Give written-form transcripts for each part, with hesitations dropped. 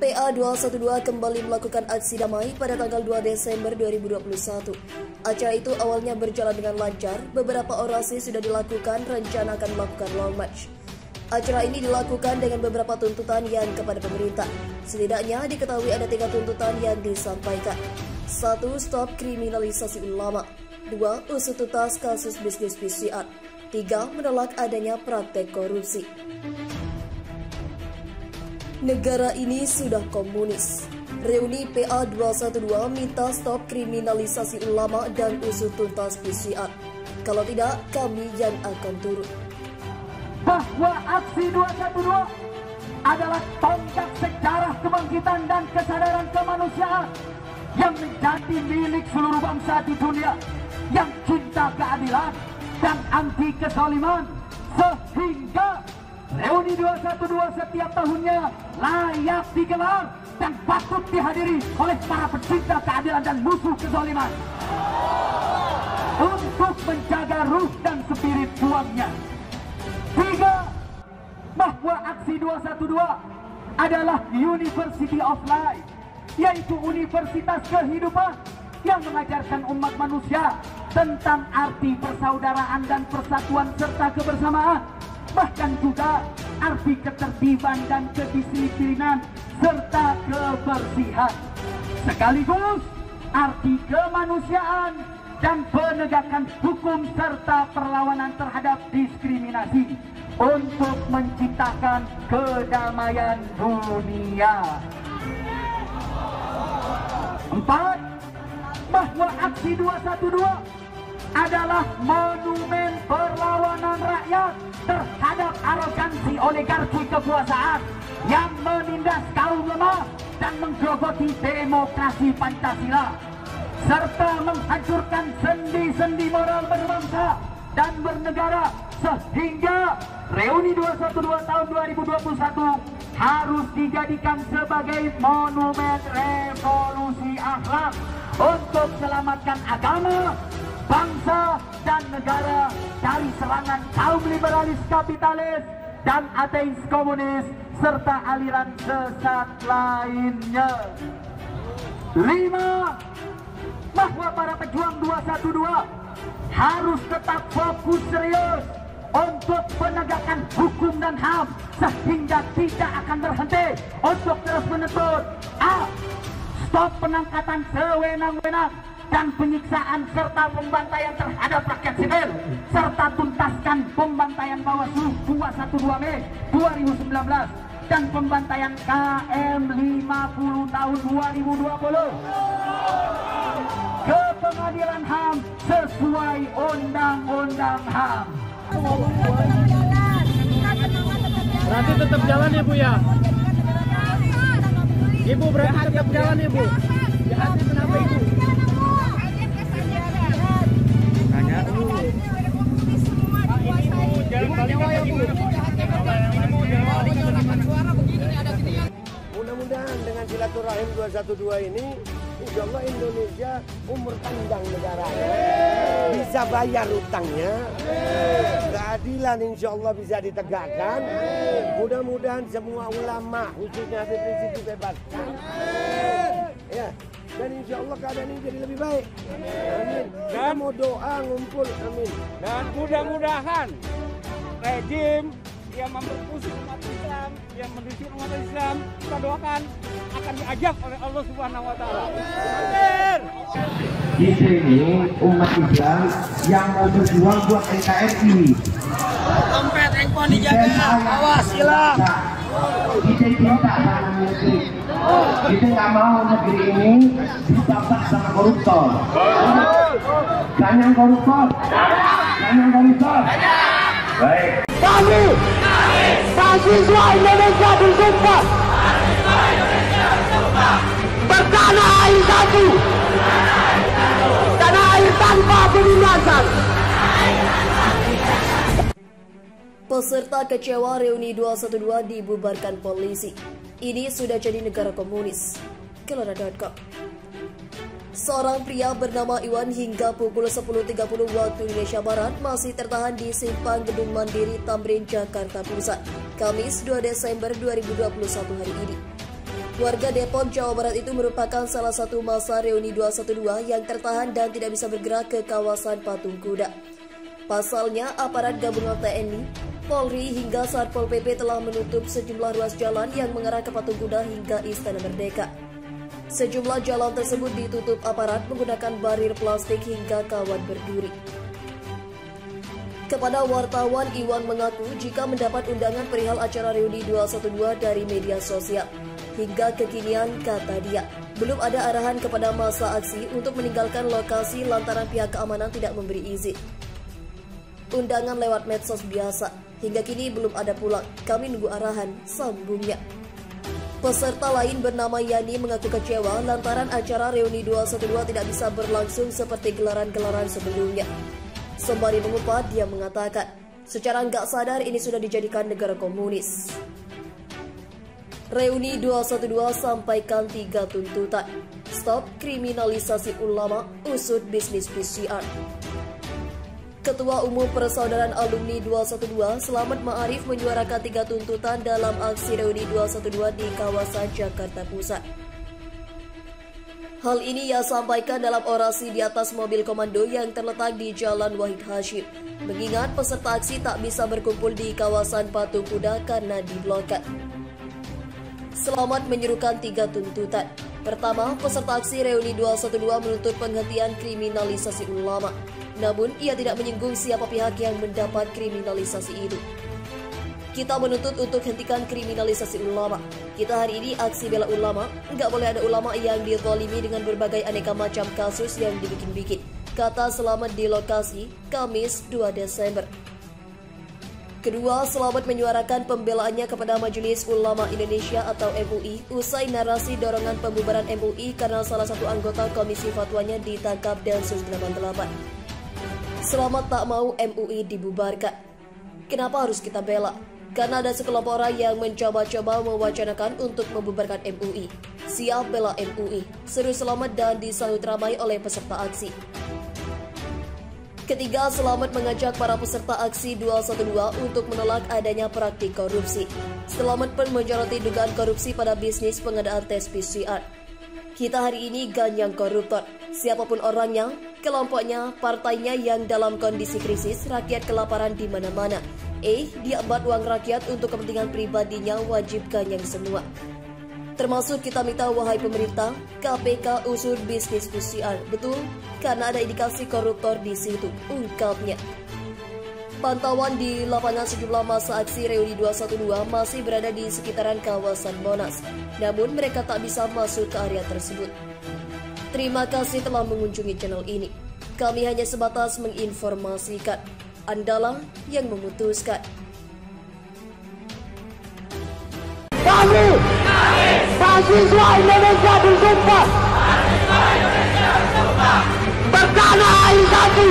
PA 212 kembali melakukan aksi damai pada tanggal 2 Desember 2021. Acara itu awalnya berjalan dengan lancar, beberapa orasi sudah dilakukan, rencana akan melakukan long march. Acara ini dilakukan dengan beberapa tuntutan yang kepada pemerintah. Setidaknya diketahui ada 3 tuntutan yang disampaikan. 1. Stop kriminalisasi ulama. 2. Usut tuntas kasus bisnis PCR. 3. Menolak adanya praktek korupsi. Negara ini sudah komunis. Reuni PA 212 minta stop kriminalisasi ulama dan usut tuntas PCR. Kalau tidak, kami yang akan turun. Bahwa aksi 212 adalah tonggak sejarah kebangkitan dan kesadaran kemanusiaan yang menjadi milik seluruh bangsa di dunia, yang cinta keadilan dan anti kezaliman, sehingga Reuni 212 setiap tahunnya layak digelar dan patut dihadiri oleh para pecinta keadilan dan musuh kezaliman untuk menjaga ruh dan spiritualnya. 3. Bahwa aksi 212 adalah University of Life, yaitu universitas kehidupan yang mengajarkan umat manusia tentang arti persaudaraan dan persatuan serta kebersamaan, bahkan juga arti ketertiban dan kedisiplinan serta kebersihan, sekaligus arti kemanusiaan dan penegakan hukum serta perlawanan terhadap diskriminasi untuk menciptakan kedamaian dunia. 4. Bahwa aksi 212 adalah monumen perlawanan rakyat terhadap arogansi oligarki kekuasaan yang menindas kaum lemah dan menggerogoti demokrasi Pancasila, serta menghancurkan sendi-sendi moral berbangsa dan bernegara, sehingga Reuni 212 tahun 2021 harus dijadikan sebagai monumen revolusi akhlak untuk selamatkan agama, bangsa dan negara dari serangan kaum liberalis kapitalis dan ateis komunis serta aliran sesat lainnya. 5. Bahwa para pejuang 212 harus tetap fokus serius untuk penegakan hukum dan HAM, sehingga tidak akan berhenti untuk terus menuntut A. Stop penangkatan sewenang-wenang dan penyiksaan serta pembantaian terhadap rakyat sipil, serta tuntaskan pembantaian Bawaslu 212 Mei 2019 dan pembantaian KM 50 tahun 2020 ke pengadilan HAM sesuai Undang-Undang HAM. Berarti tetap jalan ya Bu ya? Ibu berarti tetap jalan ya Bu? Jahatnya kenapa Ibu? Tanya dulu. Mudah-mudahan dengan silaturahim 212 ini, insya Allah Indonesia umur panjang negaranya, bisa bayar utangnya, keadilan insya Allah bisa ditegakkan. Mudah-mudahan semua ulama khususnya Habib Rizik dibebaskan. Ya, dan insya Allah keadaan ini jadi lebih baik. Amin. Kita mau doa ngumpul, amin. Dan mudah-mudahan rejim yang memperkusi umat Islam, yang mendisik umat Islam, kita doakan akan diajak oleh Allah Subhanahu wa Ta'ala. Amin. Kita ini umat Islam yang mau berjuang buat NKRI. Dompet handphone dijaga, awas hilang. Kita cinta sama negeri. Kita nggak mau negeri ini ditabrak sama koruptor. Jangan koruptor. Jangan koruptor. Baik. Kami mahasiswa Indonesia bersumpah bertanah air satu, tanah air tanpa penindasan. Peserta kecewa Reuni 212 dibubarkan polisi. Ini sudah jadi negara komunis. Kelora.com. Seorang pria bernama Iwan hingga pukul 10.30 waktu Indonesia Barat masih tertahan di Simpang Gedung Mandiri Tamrin, Jakarta Pusat, Kamis 2 Desember 2021 hari ini. Warga Depok, Jawa Barat itu merupakan salah satu masa reuni 212 yang tertahan dan tidak bisa bergerak ke kawasan Patung Kuda. Pasalnya, aparat gabungan TNI, Polri hingga Satpol PP telah menutup sejumlah ruas jalan yang mengarah ke Patung Kuda hingga Istana Merdeka. Sejumlah jalan tersebut ditutup aparat menggunakan barir plastik hingga kawat berduri. Kepada wartawan, Iwan mengaku jika mendapat undangan perihal acara reuni 212 dari media sosial. Hingga kekinian, kata dia, belum ada arahan kepada masa aksi untuk meninggalkan lokasi lantaran pihak keamanan tidak memberi izin. Undangan lewat medsos biasa, hingga kini belum ada pulang, kami nunggu arahan, sambungnya. Peserta lain bernama Yani mengaku kecewa lantaran acara reuni 212 tidak bisa berlangsung seperti gelaran-gelaran sebelumnya. Sembari mengumpat, dia mengatakan, secara nggak sadar ini sudah dijadikan negara komunis. Reuni 212 sampaikan 3 tuntutan. Stop kriminalisasi ulama, usut bisnis PCR. Ketua Umum Persaudaraan Alumni 212, Selamat Ma'arif menyuarakan 3 tuntutan dalam aksi reuni 212 di kawasan Jakarta Pusat. Hal ini ia sampaikan dalam orasi di atas mobil komando yang terletak di Jalan Wahid Hashim. Mengingat peserta aksi tak bisa berkumpul di kawasan Patung Kuda karena diblokade. Selamat menyerukan 3 tuntutan. Pertama, peserta aksi reuni 212 menuntut penghentian kriminalisasi ulama. Namun, ia tidak menyinggung siapa pihak yang mendapat kriminalisasi itu. Kita menuntut untuk hentikan kriminalisasi ulama. Kita hari ini aksi bela ulama, nggak boleh ada ulama yang dizalimi dengan berbagai aneka macam kasus yang dibikin-bikin, kata Selamat di lokasi, Kamis 2 Desember. Kedua, Selamat menyuarakan pembelaannya kepada Majelis Ulama Indonesia atau MUI usai narasi dorongan pembubaran MUI karena salah satu anggota komisi fatwanya ditangkap Densus 88. Selamat tak mau MUI dibubarkan. Kenapa harus kita bela? Karena ada sekelompok orang yang mencoba-coba mewacanakan untuk membubarkan MUI. Siap bela MUI, seru Selamat dan disahut ramai oleh peserta aksi. Ketiga, Selamat mengajak para peserta aksi 212 untuk menolak adanya praktik korupsi. Selamat pun menyoroti dugaan korupsi pada bisnis pengadaan tes PCR. Kita hari ini ganyang koruptor. Siapapun orangnya, kelompoknya, partainya yang dalam kondisi krisis, rakyat kelaparan di mana-mana. Dia embat uang rakyat untuk kepentingan pribadinya, wajib ganyang semua. Termasuk kita minta, wahai pemerintah, KPK usut bisnis PCR, betul? Karena ada indikasi koruptor di situ, ungkapnya. Pantauan di lapangan sejumlah masa aksi reuni 212 masih berada di sekitaran kawasan Monas, namun mereka tak bisa masuk ke area tersebut. Terima kasih telah mengunjungi channel ini. Kami hanya sebatas menginformasikan. Andalah yang memutuskan. Kami mahasiswa Indonesia bersumpah bertanah air satu,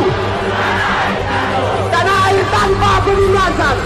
tanah air tanpa penindasan.